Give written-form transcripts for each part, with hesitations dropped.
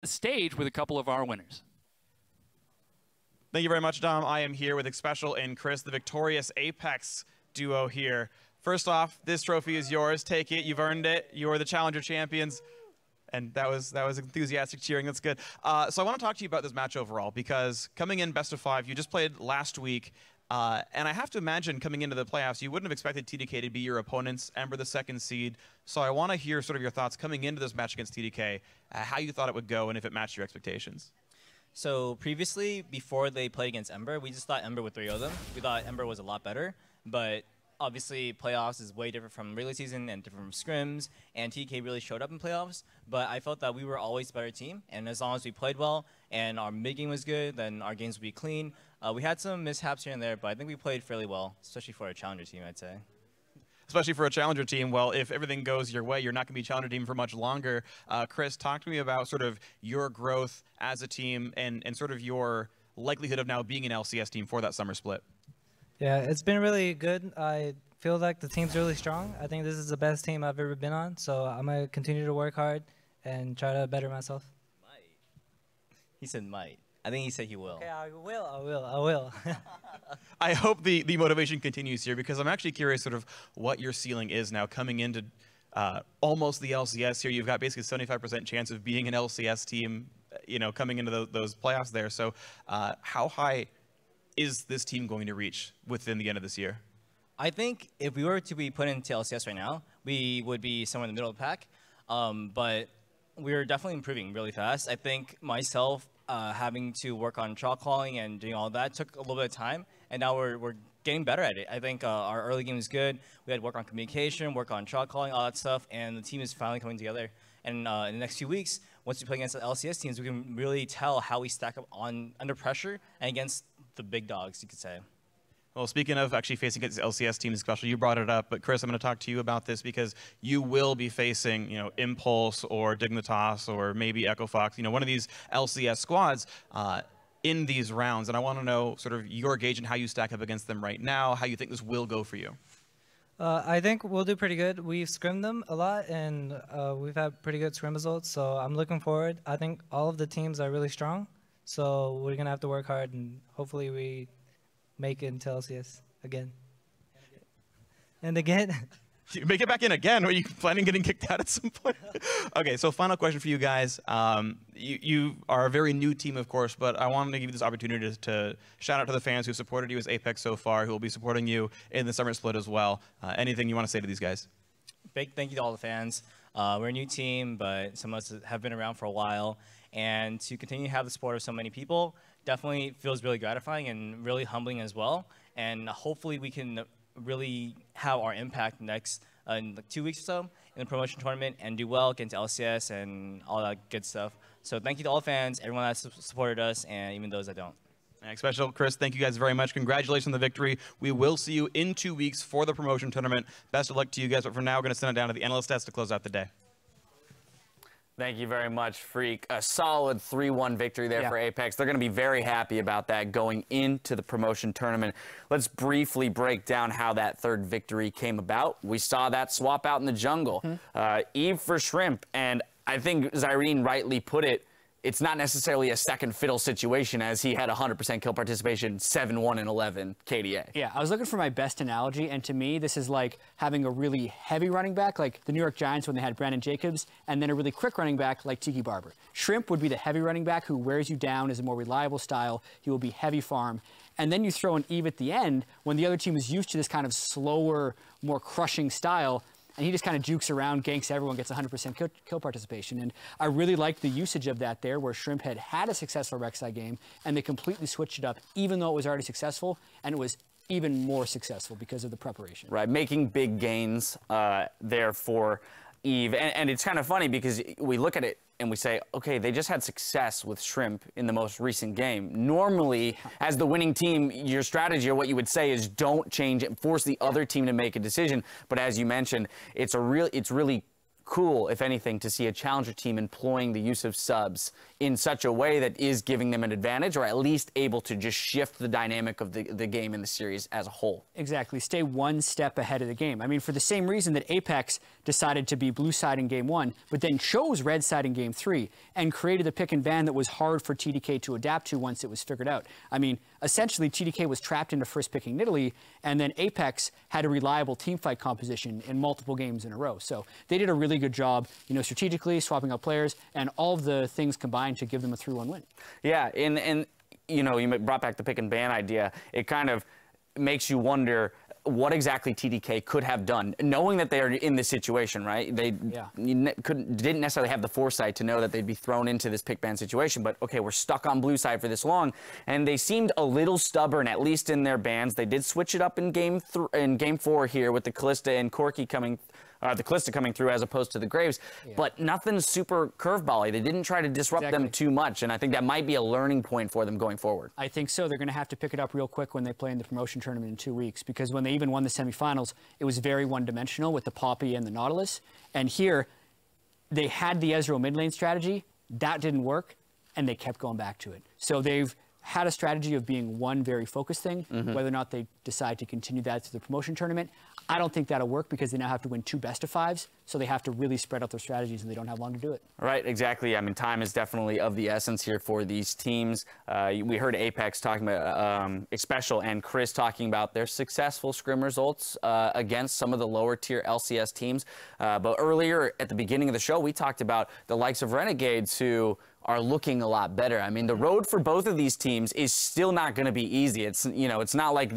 the stage with a couple of our winners. Thank you very much, Dom. I am here with Xpecial and Chris, the victorious Apex duo here. First off, this trophy is yours. Take it. You've earned it. You are the Challenger champions. And that was enthusiastic cheering. That's good. So I want to talk to you about this match overall, because coming in best of 5, you just played last week. And I have to imagine coming into the playoffs, you wouldn't have expected TDK to be your opponents, Ember the 2nd seed. So I want to hear sort of your thoughts coming into this match against TDK, how you thought it would go and if it matched your expectations. So previously, before they played against Ember, we just thought Ember would 3-0 them. We thought Ember was a lot better, but obviously playoffs is way different from regular season and different from scrims, and TDK really showed up in playoffs, but I felt that we were always a better team, and as long as we played well and our mid-game was good, then our games would be clean. We had some mishaps here and there, but I think we played fairly well, especially for a Challenger team, I'd say. Especially for a Challenger team, well, if everything goes your way, you're not going to be a Challenger team for much longer. Chris, talk to me about sort of your growth as a team and sort of your likelihood of now being an LCS team for that summer split. Yeah, it's been really good. I feel like the team's really strong. I think this is the best team I've ever been on, so I'm going to continue to work hard and try to better myself. Might. He said might. I think he said he will. Okay, I will. I hope the motivation continues here, because I'm actually curious sort of what your ceiling is now coming into almost the LCS here. You've got basically a 75% chance of being an LCS team, you know, coming into those playoffs there. So how high is this team going to reach within the end of this year? I think if we were to be put into LCS right now, we would be somewhere in the middle of the pack. But we're definitely improving really fast. I think myself having to work on shot calling and doing all that took a little bit of time, and now we're getting better at it. I think our early game is good. We had to work on communication, work on shot calling, all that stuff, and the team is finally coming together. And in the next few weeks, once we play against the LCS teams, we can really tell how we stack up under pressure and against the big dogs, you could say. Well, speaking of actually facing against LCS teams, especially, you brought it up, but Chris, I'm going to talk to you about this because you will be facing, you know, Impulse or Dignitas or maybe Echo Fox, you know, one of these LCS squads in these rounds, and I want to know sort of your gauge and how you stack up against them right now, how you think this will go for you. I think we'll do pretty good. We've scrimmed them a lot, and we've had pretty good scrim results, so I'm looking forward. I think all of the teams are really strong, so we're going to have to work hard, and hopefully we make it into LCS again. And again. You make it back in again, or are you planning on getting kicked out at some point? Okay, so final question for you guys. You are a very new team, of course, but I wanted to give you this opportunity to shout out to the fans who supported you as Apex so far, who will be supporting you in the summer split as well. Anything you want to say to these guys? Big thank you to all the fans. We're a new team, but some of us have been around for a while. And to continue to have the support of so many people definitely feels really gratifying and really humbling as well. And hopefully we can really have our impact next in like 2 weeks or so in the promotion tournament and do well, get into LCS and all that good stuff. So thank you to all the fans, everyone that's supported us, and even those that don't. Xpecial, Chris, thank you guys very much. Congratulations on the victory. We will see you in 2 weeks for the promotion tournament. Best of luck to you guys, but for now, we're going to send it down to the analyst desk to close out the day. Thank you very much, Freak. A solid 3-1 victory there for Apex. They're going to be very happy about that going into the promotion tournament. Let's briefly break down how that third victory came about. We saw that swap out in the jungle. Eve for Shrimp, and I think Zyrene rightly put it, it's not necessarily a second fiddle situation, as he had 100% kill participation, 7-1 and 11 KDA. Yeah, I was looking for my best analogy, and to me, this is like having a really heavy running back, like the New York Giants when they had Brandon Jacobs, and then a really quick running back like Tiki Barber. Shrimp would be the heavy running back who wears you down, is a more reliable style. He will be heavy farm. And then you throw an Eve at the end when the other team is used to this kind of slower, more crushing style, and he just kind of jukes around, ganks everyone, gets 100% kill participation. And I really liked the usage of that there, where Shrimp had a successful Rek'Sai game, and they completely switched it up, even though it was already successful, and it was even more successful because of the preparation. Right, making big gains there for Eve. And it's kind of funny because we look at it and we say, okay, they just had success with Shrimp in the most recent game. Normally, as the winning team, your strategy or what you would say is don't change it, force the other team to make a decision. But as you mentioned, it's really cool, if anything, to see a challenger team employing the use of subs in such a way that is giving them an advantage, or at least able to just shift the dynamic of the game in the series as a whole. Exactly. Stay one step ahead of the game. I mean, for the same reason that Apex decided to be blue side in game 1, but then chose red side in game 3 and created a pick and ban that was hard for TDK to adapt to once it was figured out. I mean, essentially, TDK was trapped into first picking Nidalee, and then Apex had a reliable teamfight composition in multiple games in a row. So they did a really good job, you know, strategically swapping out players, and all of the things combined to give them a 3-1 win. Yeah, and you know, you brought back the pick and ban idea. It kind of makes you wonder what exactly TDK could have done, knowing that they are in this situation, right? They didn't necessarily have the foresight to know that they'd be thrown into this pick ban situation, but okay, we're stuck on blue side for this long, and they seemed a little stubborn, at least in their bans. They did switch it up in game 4 here with the Callista and Corki coming. The Callista coming through as opposed to the Graves, but nothing super curveball-y. They didn't try to disrupt them too much, and I think that might be a learning point for them going forward. I think so. They're going to have to pick it up real quick when they play in the promotion tournament in 2 weeks, because when they even won the semifinals, it was very one-dimensional with the Poppy and the Nautilus, and here they had the Ezreal mid lane strategy. That didn't work, and they kept going back to it. So they've had a strategy of being one very focused thing. Whether or not they decide to continue that through the promotion tournament, I don't think that'll work, because they now have to win 2 best-of-5s, so they have to really spread out their strategies, and they don't have long to do it. Right, exactly. I mean, time is definitely of the essence here for these teams. We heard Apex talking about, Special and Chris talking about their successful scrim results against some of the lower-tier LCS teams. But earlier, at the beginning of the show, we talked about the likes of Renegades, who are looking a lot better. I mean, the road for both of these teams is still not going to be easy. It's, you know, it's not like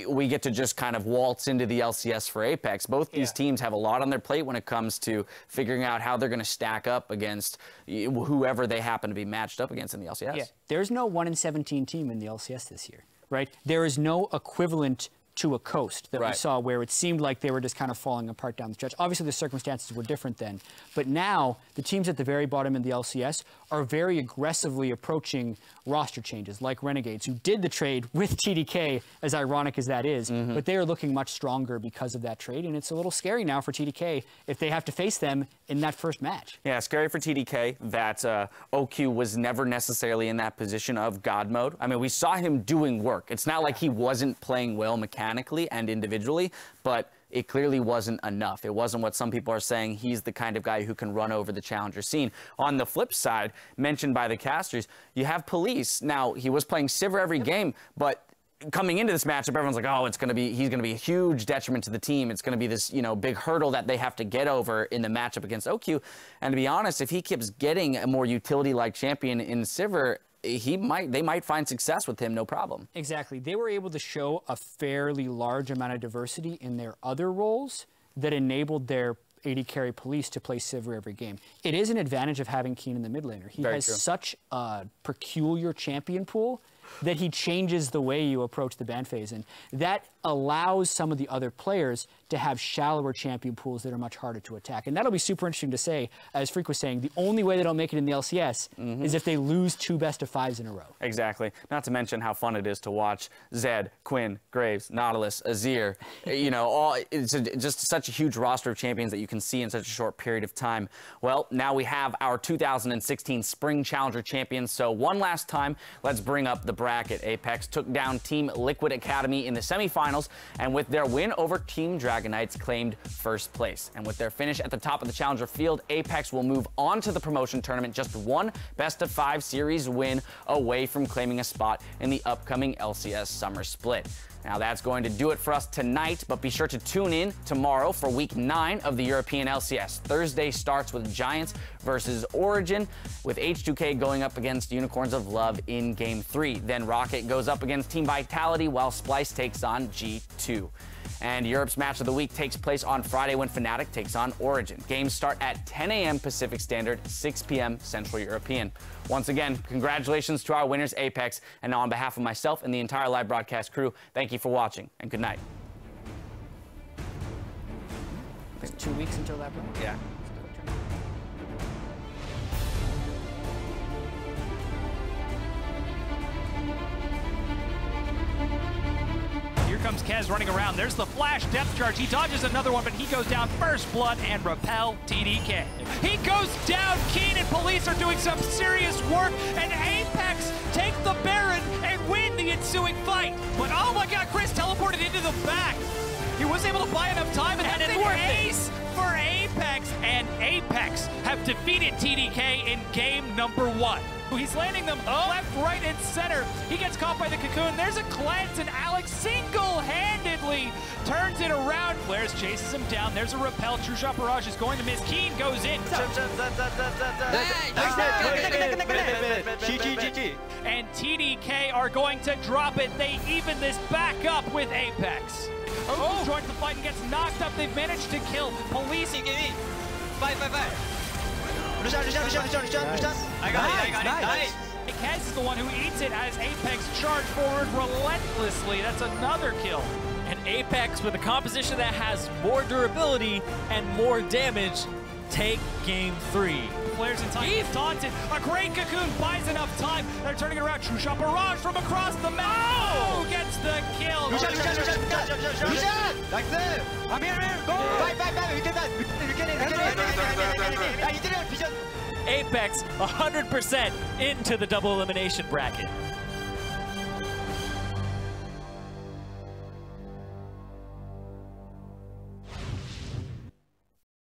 we get to just kind of waltz into the LCS for Apex. Both these teams have a lot on their plate when it comes to figuring out how they're going to stack up against whoever they happen to be matched up against in the LCS. Yeah, there's no 1-in-17 team in the LCS this year, right? There is no equivalent to a Coast that we saw, where it seemed like they were just kind of falling apart down the stretch. Obviously, the circumstances were different then, but now the teams at the very bottom in the LCS are very aggressively approaching roster changes, like Renegades, who did the trade with TDK, as ironic as that is, but they are looking much stronger because of that trade, and it's a little scary now for TDK if they have to face them in that first match. Yeah, scary for TDK that OQ was never necessarily in that position of God mode. I mean, we saw him doing work. It's not like he wasn't playing well mechanically and individually, but it clearly wasn't enough. It wasn't what some people are saying. He's the kind of guy who can run over the challenger scene. On the flip side, mentioned by the casters, you have Police. Now, he was playing Sivir every game, but coming into this matchup, everyone's like, oh, he's going to be a huge detriment to the team. It's going to be this, you know, big hurdle that they have to get over in the matchup against OQ. And to be honest, if he keeps getting a more utility-like champion in Sivir, they might find success with him, no problem. Exactly. They were able to show a fairly large amount of diversity in their other roles that enabled their AD carry Police to play Sivir every game. It is an advantage of having Keen in the mid laner. He has such a peculiar champion pool that he changes the way you approach the ban phase, and that allows some of the other players to have shallower champion pools that are much harder to attack. And that'll be super interesting to say. As Freak was saying, the only way they don't make it in the LCS is if they lose 2 best-of-5s in a row. Exactly. Not to mention how fun it is to watch Zed, Quinn, Graves, Nautilus, Azir, you know, it's just such a huge roster of champions that you can see in such a short period of time. Well, now we have our 2016 Spring Challenger champions. So one last time, let's bring up the bracket. Apex took down Team Liquid Academy in the semifinals, and with their win over Team Dragon Knights, claimed first place. And with their finish at the top of the Challenger field, Apex will move on to the promotion tournament, just one best-of-5 series win away from claiming a spot in the upcoming LCS Summer Split. Now that's going to do it for us tonight, but be sure to tune in tomorrow for Week 9 of the European LCS. Thursday starts with Giants versus Origin, with H2K going up against Unicorns of Love in Game 3. Then Rocket goes up against Team Vitality, while Splice takes on G2. And Europe's match of the week takes place on Friday when Fnatic takes on Origin. Games start at 10 a.m. Pacific Standard, 6 p.m. Central European. Once again, congratulations to our winners, Apex. And on behalf of myself and the entire live broadcast crew, thank you for watching, and good night. It's 2 weeks until that break? Yeah. Here comes comes Kez running around. There's the flash depth charge. He dodges another one, but he goes down first blood and repel TDK. He goes down. Keen and Police are doing some serious work, and Apex take the Baron and win the ensuing fight. But oh my god, Chris teleported into the back. He was able to buy enough time, and that's an ace for Apex. And Apex have defeated TDK in game number 1. He's landing them left, right, and center. He gets caught by the cocoon. There's a cleanse, and Alex single-handedly turns it around. Flares chases him down. There's a repel. True Shot Barrage is going to miss. Keen goes in. And TDK are going to drop it. They even this back up with Apex. Oh, joins the fight and gets knocked up. They've managed to kill Police. Fight. I got it. Kez is the one who eats it as Apex charge forward relentlessly. That's another kill. And Apex, with a composition that has more durability and more damage, take game 3. Flares in time. He's taunted. A great cocoon buys enough time. They're turning it around. True Shot Barrage from across the map. Oh! Gets the kill. I'm here. Go. Bye. We get it. Apex 100% into the double elimination bracket.